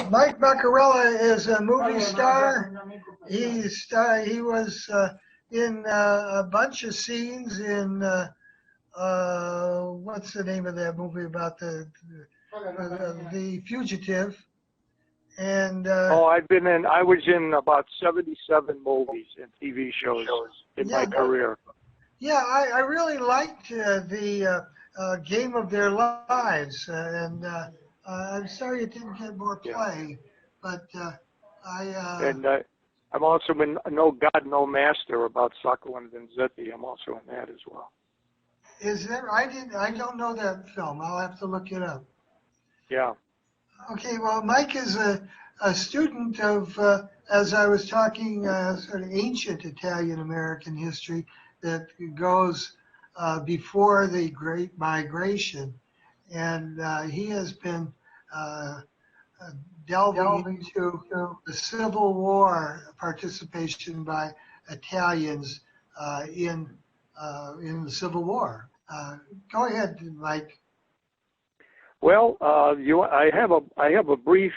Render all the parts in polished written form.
Mike Bacarella is a movie star. He was in a bunch of scenes in what's the name of that movie about the fugitive? And I was in about 77 movies and TV shows in my career. Yeah, I really liked the Game of Their Lives, and I'm sorry it didn't get more play, but I'm also in No God, No Master about Sacco and Vanzetti. I'm also in that as well. Is there? I don't know that film. I'll have to look it up. Yeah. Okay. Well, Mike is a student of, as I was talking, sort of ancient Italian American history that goes before the Great Migration, and he has been delving into the Civil War participation by Italians in the Civil War. Go ahead, Mike. Well, I have a brief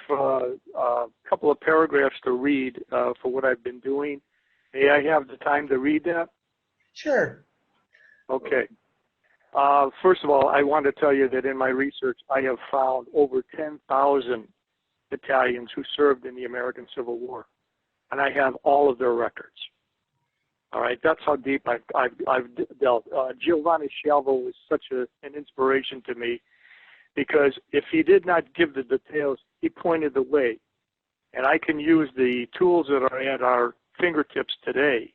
couple of paragraphs to read for what I've been doing. May I have the time to read that? Sure. Okay. First of all, I want to tell you that in my research, I have found over 10,000 Italians who served in the American Civil War, and I have all of their records. All right, that's how deep I've delved. Giovanni Scialvo was such an inspiration to me, because if he did not give the details, he pointed the way, and I can use the tools that are at our fingertips today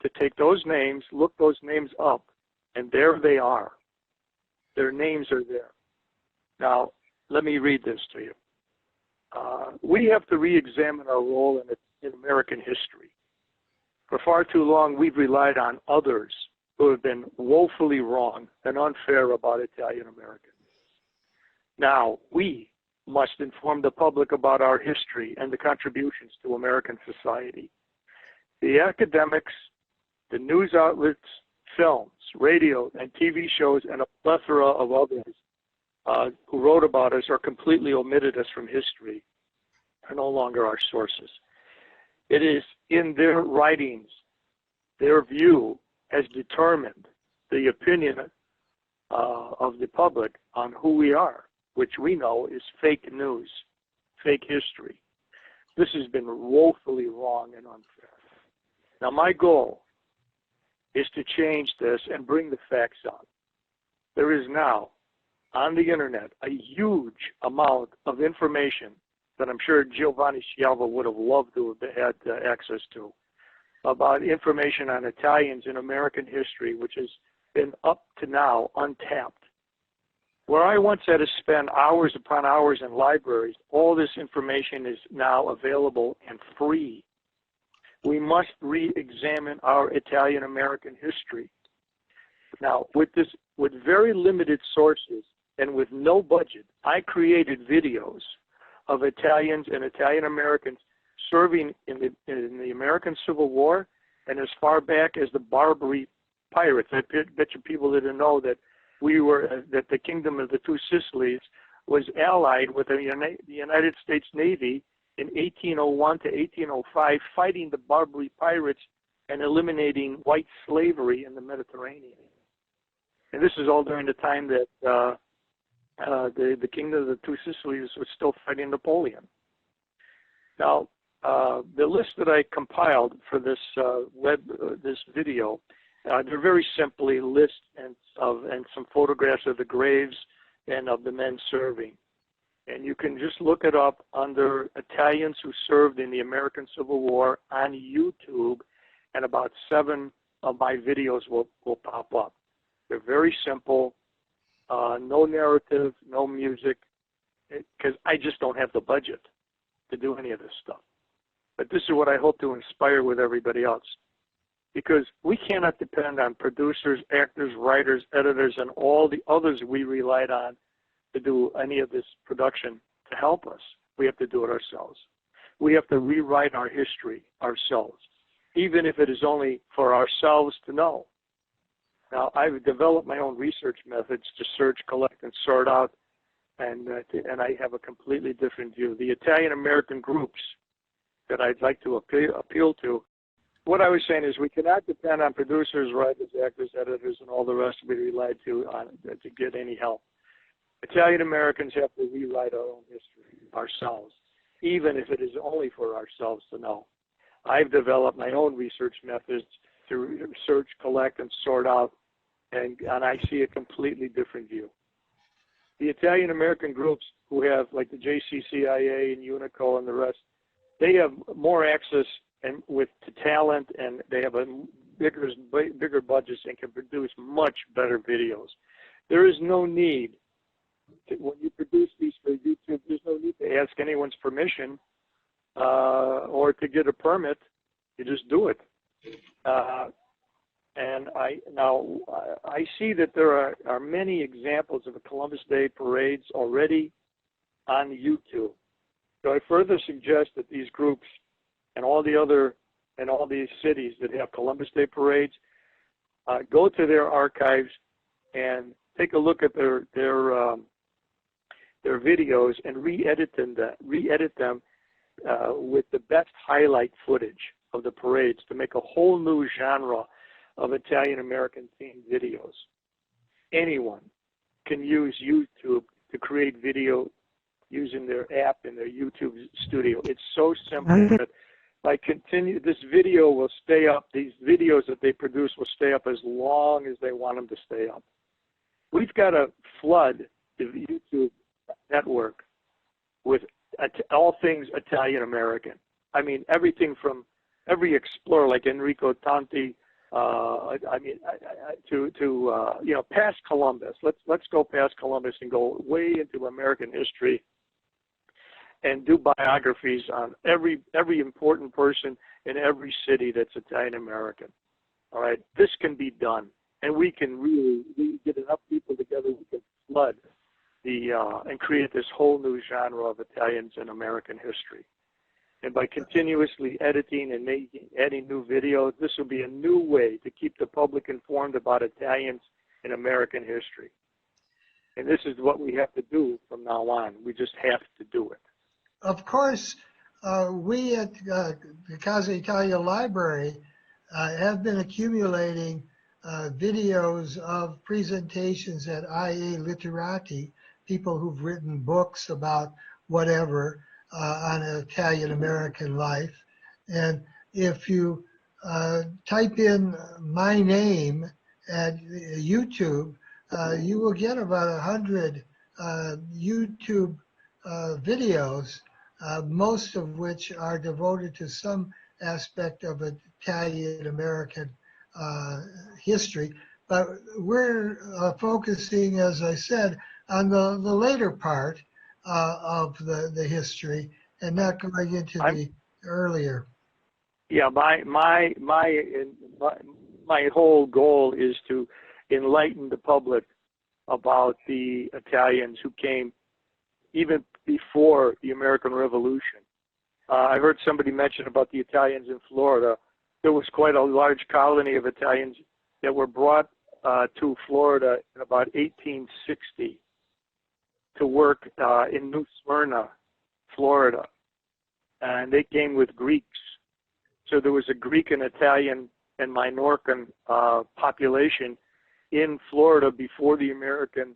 to take those names, look those names up, and there they are. Their names are there. Now, let me read this to you. We have to re-examine our role in American history. For far too long, we've relied on others who have been woefully wrong and unfair about Italian Americans. Now, we must inform the public about our history and the contributions to American society. The academics, the news outlets, films, radio, and TV shows, and a plethora of others who wrote about us or completely omitted us from history are no longer our sources. It is in their writings, their view has determined the opinion of the public on who we are, which we know is fake news, fake history. This has been woefully wrong and unfair. Now, my goal is to change this and bring the facts out. There is now, on the internet, a huge amount of information that I'm sure Giovanni Scialvo would have loved to have had access to, about information on Italians in American history, which has been up to now untapped. Where I once had to spend hours upon hours in libraries, all this information is now available and free. We must re-examine our Italian American history. Now, with very limited sources and with no budget, I created videos of Italians and Italian Americans serving in the American Civil War and as far back as the Barbary pirates. I bet you people didn't know that that the Kingdom of the Two Sicilies was allied with the United States Navy in 1801 to 1805, fighting the Barbary pirates and eliminating white slavery in the Mediterranean. And this is all during the time that the Kingdom of the Two Sicilies was still fighting Napoleon. Now, the list that I compiled for this this video, they're very simply lists and some photographs of the graves and of the men serving. And you can just look it up under Italians who served in the American Civil War on YouTube, and about 7 of my videos will pop up. They're very simple, no narrative, no music, because I just don't have the budget to do any of this stuff. But this is what I hope to inspire with everybody else. Because we cannot depend on producers, actors, writers, editors, and all the others we relied on to do any of this production to help us. We have to do it ourselves. We have to rewrite our history ourselves, even if it is only for ourselves to know. Now, I've developed my own research methods to search, collect, and sort out and I have a completely different view. The Italian American groups that I'd like to appeal to. What I was saying is we cannot depend on producers, writers, actors, editors, and all the rest we relied to get any help. Italian Americans have to rewrite our own history ourselves, even if it is only for ourselves to know. I've developed my own research methods to research, collect, and sort out, and I see a completely different view. The Italian American groups who have, like the JCCIA and UNICO and the rest, they have more access and to talent, and they have a bigger budgets and can produce much better videos. There is no need when you produce these for YouTube. There's no need to ask anyone's permission or to get a permit. You just do it. And I see that there are many examples of the Columbus Day parades already on YouTube. So I further suggest that these groups and all these cities that have Columbus Day parades go to their archives and take a look at their videos and re-edit them with the best highlight footage of the parades to make a whole new genre of Italian American themed videos. Anyone can use YouTube to create video using their app in their YouTube studio. It's so simple that this video will stay up. These videos that they produce will stay up as long as they want them to stay up. We've got to flood the YouTube network with all things Italian American. I mean, everything from every explorer like Enrico Tanti, to past Columbus. Let's go past Columbus and go way into American history and do biographies on every important person in every city that's Italian American. All right, this can be done, and we can really get enough people together. We can flood and create this whole new genre of Italians in American history. And by continuously editing and adding new videos, this will be a new way to keep the public informed about Italians in American history. And this is what we have to do from now on. We just have to do it. Of course, we at the Casa Italia Library have been accumulating videos of presentations at IA Literati, people who've written books about whatever on Italian American life. And if you type in my name at YouTube, you will get about 100 YouTube videos, most of which are devoted to some aspect of Italian American history. But we're focusing, as I said, on the later part of the history and not going into the earlier. Yeah, my whole goal is to enlighten the public about the Italians who came even before the American Revolution. I heard somebody mention about the Italians in Florida. There was quite a large colony of Italians that were brought to Florida in about 1860 to work in New Smyrna, Florida. And they came with Greeks. So there was a Greek and Italian and Minorcan population in Florida before the American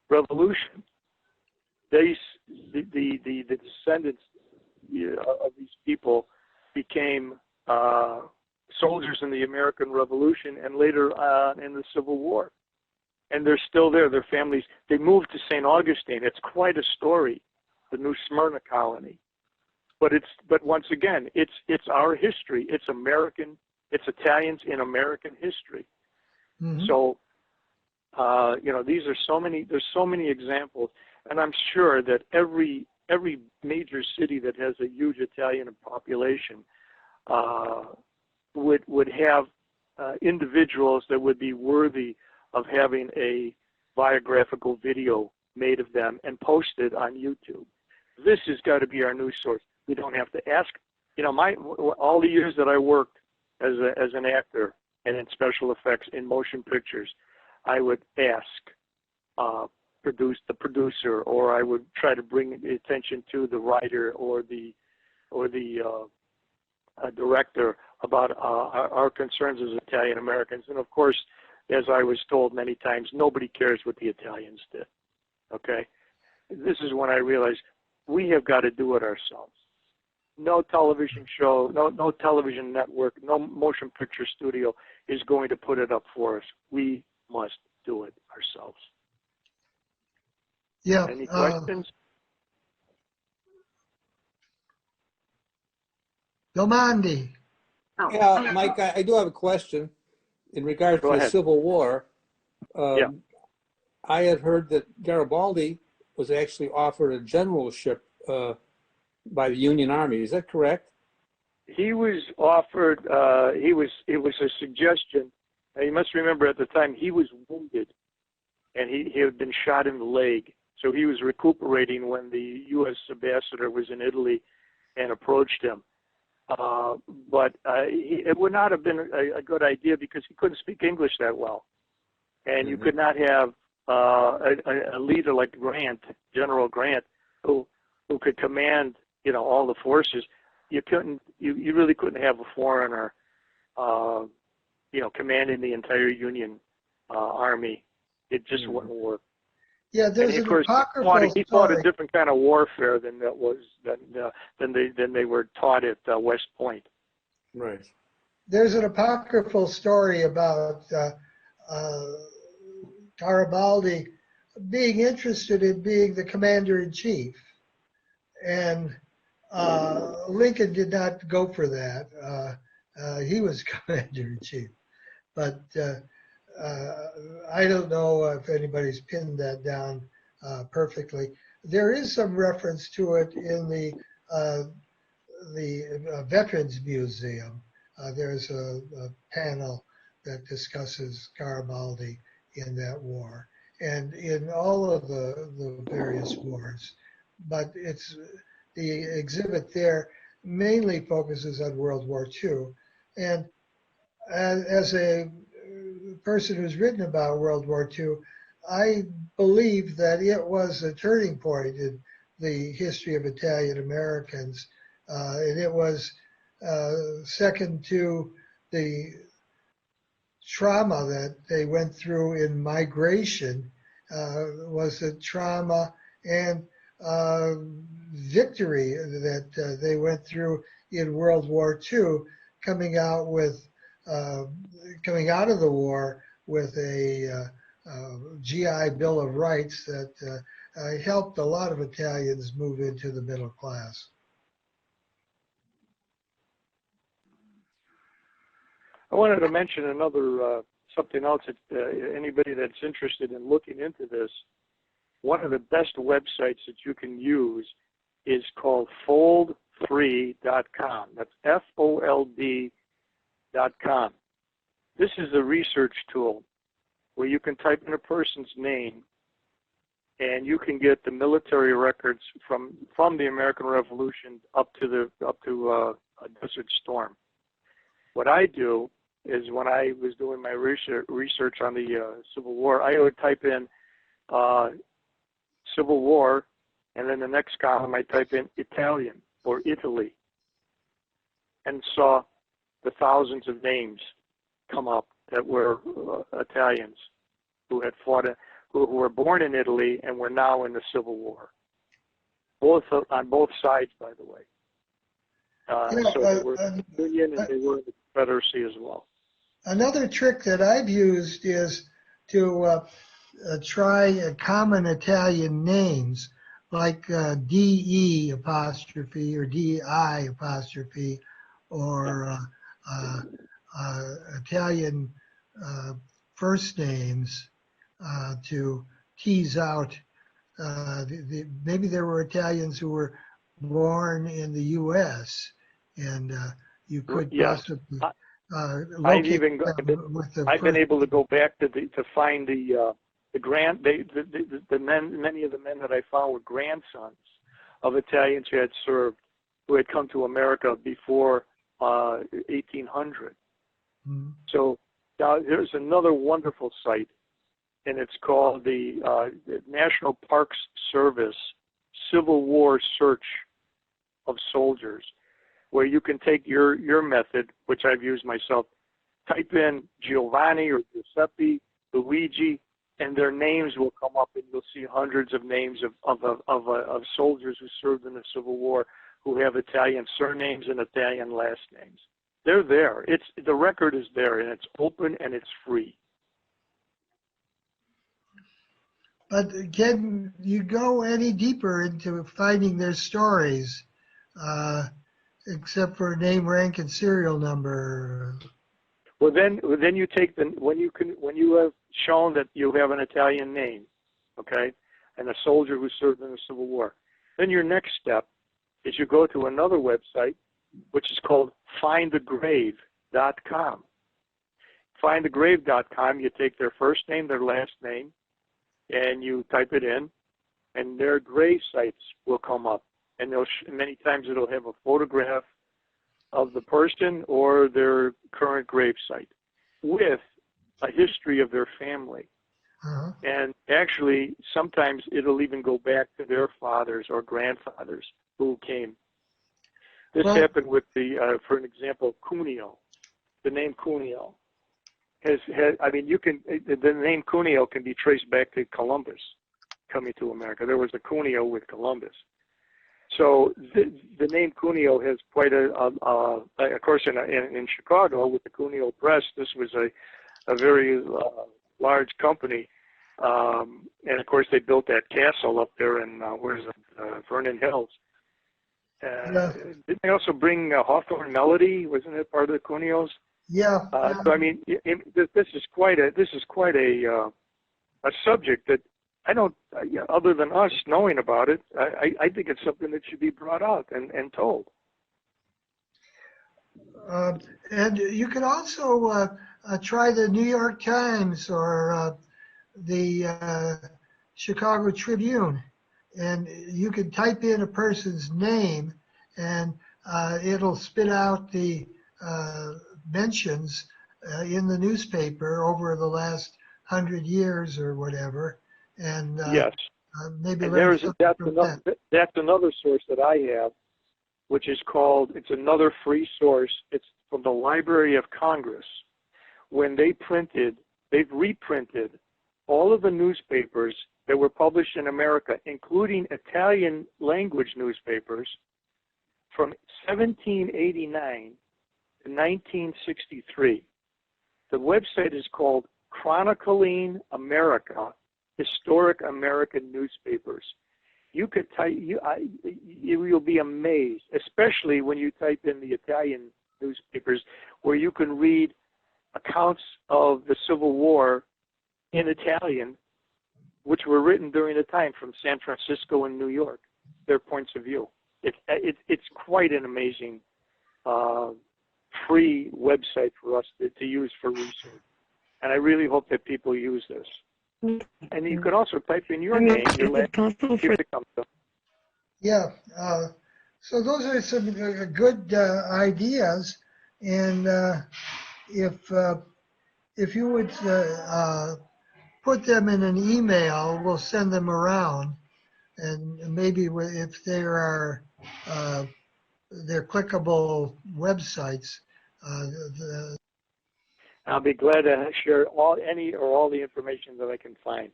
Revolution. The descendants of these people became soldiers in the American Revolution and later in the Civil War. And they're still there. Their families, they moved to St. Augustine. It's quite a story, the New Smyrna colony. But once again, it's our history. It's American. It's Italians in American history. Mm-hmm. So, these are so many. There's so many examples, and I'm sure that every major city that has a huge Italian population would have individuals that would be worthy of having a biographical video made of them and posted on YouTube. This has got to be our news source. We don't have to ask. All the years that I worked as an actor and in special effects in motion pictures, I would ask the producer, or I would try to bring attention to the writer or the director about our concerns as Italian Americans. And of course, as I was told many times, nobody cares what the Italians did. Okay, this is when I realized we have got to do it ourselves. No television show, no television network, no motion picture studio is going to put it up for us. We must do it ourselves. Yeah. Any questions? Domandi. Oh. Yeah, Mike, I do have a question in regards to the Civil War. Yeah. I had heard that Garibaldi was actually offered a generalship by the Union Army. Is that correct? He was offered. It was a suggestion. You must remember at the time he was wounded, and he had been shot in the leg. So he was recuperating when the U.S. ambassador was in Italy and approached him. But it would not have been a good idea because he couldn't speak English that well, and you could not have a leader like Grant, General Grant, who could command all the forces. You really couldn't have a foreigner commanding the entire Union army. It just wouldn't work. Yeah, there's an apocryphal he fought a different kind of warfare than they were taught at West Point. Right. There's an apocryphal story about Garibaldi being interested in being the commander-in-chief, and Lincoln did not go for that. He was commander-in-chief, but I don't know if anybody's pinned that down perfectly. There is some reference to it in the Veterans Museum. There's a panel that discusses Garibaldi in that war and in all of the various wars. But the exhibit there mainly focuses on World War II. And as a person who's written about World War II, I believe that it was a turning point in the history of Italian Americans. And it was second to the trauma that they went through in migration, was the trauma and victory that they went through in World War II, coming out of the war with a GI Bill of Rights that helped a lot of Italians move into the middle class. I wanted to mention another something else that anybody that's interested in looking into this, one of the best websites that you can use is called fold3.com. That's FOLD.com. This is a research tool where you can type in a person's name and you can get the military records from the American Revolution up to a Desert Storm. What I do is when I was doing my research on the Civil War, I would type in Civil War, and then the next column I type in Italian or Italy, and saw the thousands of names come up that were Italians who had fought, who were born in Italy and were now in the Civil War. On both sides, by the way. So they were in the Union and they were in the Confederacy as well. Another trick that I've used is to try common Italian names like DE apostrophe or DI apostrophe or Italian first names to tease out. Maybe there were Italians who were born in the U.S. and you could possibly I've been able to go back to find the many of the men that I found were grandsons of Italians who had served, who had come to America before 1800. Mm-hmm. So there's another wonderful site and it's called the National Parks Service Civil War Search of Soldiers, where you can take your method, which I've used myself, type in Giovanni or Giuseppe, Luigi, and their names will come up, and you'll see hundreds of names of soldiers who served in the Civil War who have Italian surnames and Italian last names. They're there. The record is there, and it's open and it's free. But can you go any deeper into finding their stories, except for name, rank, and serial number? Well, then you take when you have shown that you have an Italian name, okay, and a soldier who served in the Civil War. Then your next step is you go to another website, which is called findthegrave.com. Findthegrave.com, you take their first name, their last name, and you type it in, and their grave sites will come up. And many times it'll have a photograph of the person or their current grave site with a history of their family. Uh-huh. And actually, sometimes it'll even go back to their fathers or grandfathers who came. This happened with for an example, Cuneo. The name Cuneo the name Cuneo can be traced back to Columbus coming to America. There was a Cuneo with Columbus. So the name Cuneo has quite of course, in Chicago with the Cuneo Press, this was a very large company. And of course, they built that castle up there in, Vernon Hills. Didn't they also bring Hawthorne Melody? Wasn't it part of the Cuneos? Yeah. So I mean, this is quite a subject that I don't, other than us knowing about it, I think it's something that should be brought out and told. And you can also try the New York Times or the Chicago Tribune, and you can type in a person's name, and it'll spit out the mentions in the newspaper over the last 100 years or whatever. And yes, maybe that's another source that I have, which is called, it's another free source. It's from the Library of Congress. When they've reprinted all of the newspapers that were published in America, including Italian language newspapers, from 1789 to 1963. The website is called Chronicling America, Historic American Newspapers. You could type, you'll be amazed, especially when you type in the Italian newspapers, where you can read accounts of the Civil War in Italian, which were written during the time from San Francisco and New York, their points of view. It's quite an amazing free website for us to use for research. And I really hope that people use this. And you can also type in your name, your last name, see if it comes up. Yeah. So those are some good ideas. And if you would put them in an email, we'll send them around. And maybe if there are they're clickable websites. I'll be glad to share all the information that I can find.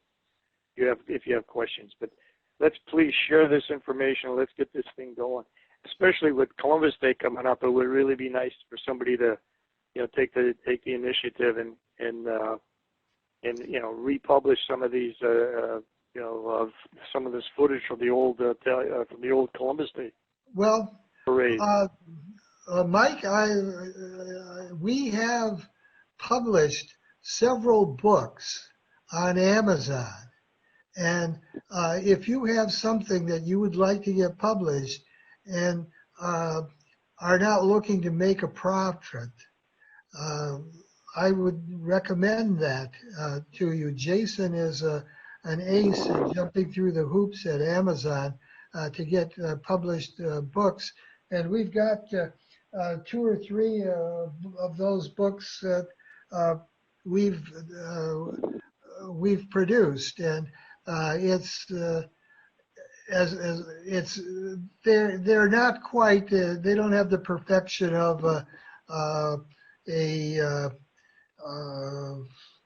If you have questions, but let's please share this information. Let's get this thing going, especially with Columbus Day coming up. It would really be nice for somebody to, take the initiative and republish some of these, of some of this footage from the old Columbus Day. Well, parade. Mike, we have published several books on Amazon, and if you have something that you would like to get published and are not looking to make a profit, I would recommend that to you. Jason is an ace at jumping through the hoops at Amazon to get published books, and we've got 2 or 3 of those books that we've we've produced, and it's as it's they're not quite they don't have the perfection of a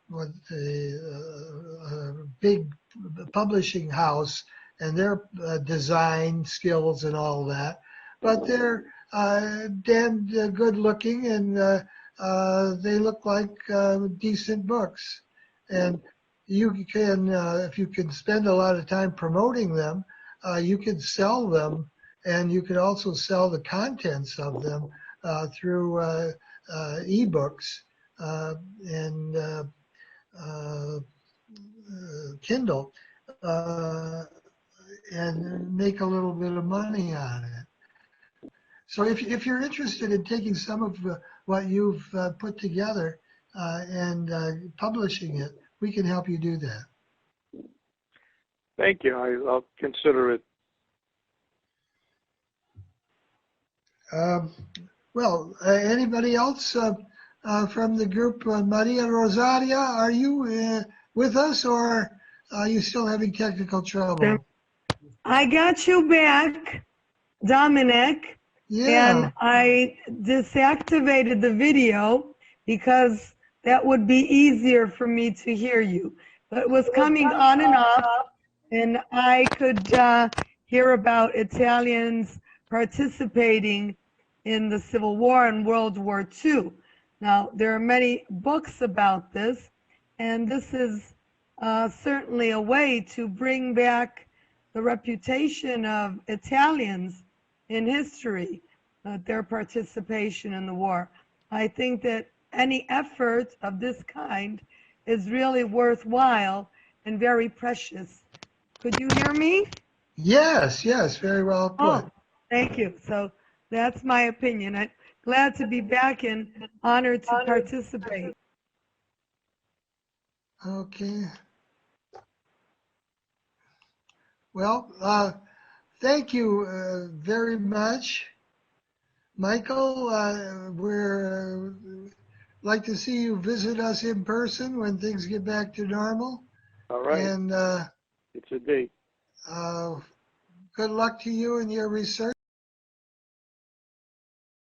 what the big publishing house and their design skills and all that, but they're damn good looking, and they look like decent books. And you can, if you can spend a lot of time promoting them, you can sell them, and you can also sell the contents of them through ebooks and Kindle, and make a little bit of money on it. So if you're interested in taking some of what you've put together and publishing it, we can help you do that. Thank you. I'll consider it. Well, anybody else from the group? Maria Rosaria, are you with us, or are you still having technical trouble? I got you back, Dominic. Yeah. And I deactivated the video because that would be easier for me to hear you. But it was coming on and off, and I could hear about Italians participating in the Civil War and World War II. Now, there are many books about this, and this is certainly a way to bring back the reputation of Italians in history, their participation in the war. I think that any effort of this kind is really worthwhile and very precious. Could you hear me? Yes, yes, very well put. Oh, thank you. So that's my opinion. I'm glad to be back and honored to participate. Okay. Well, thank you very much, Michael. We're like to see you visit us in person when things get back to normal. All right. And it's a date. good luck to you in your research.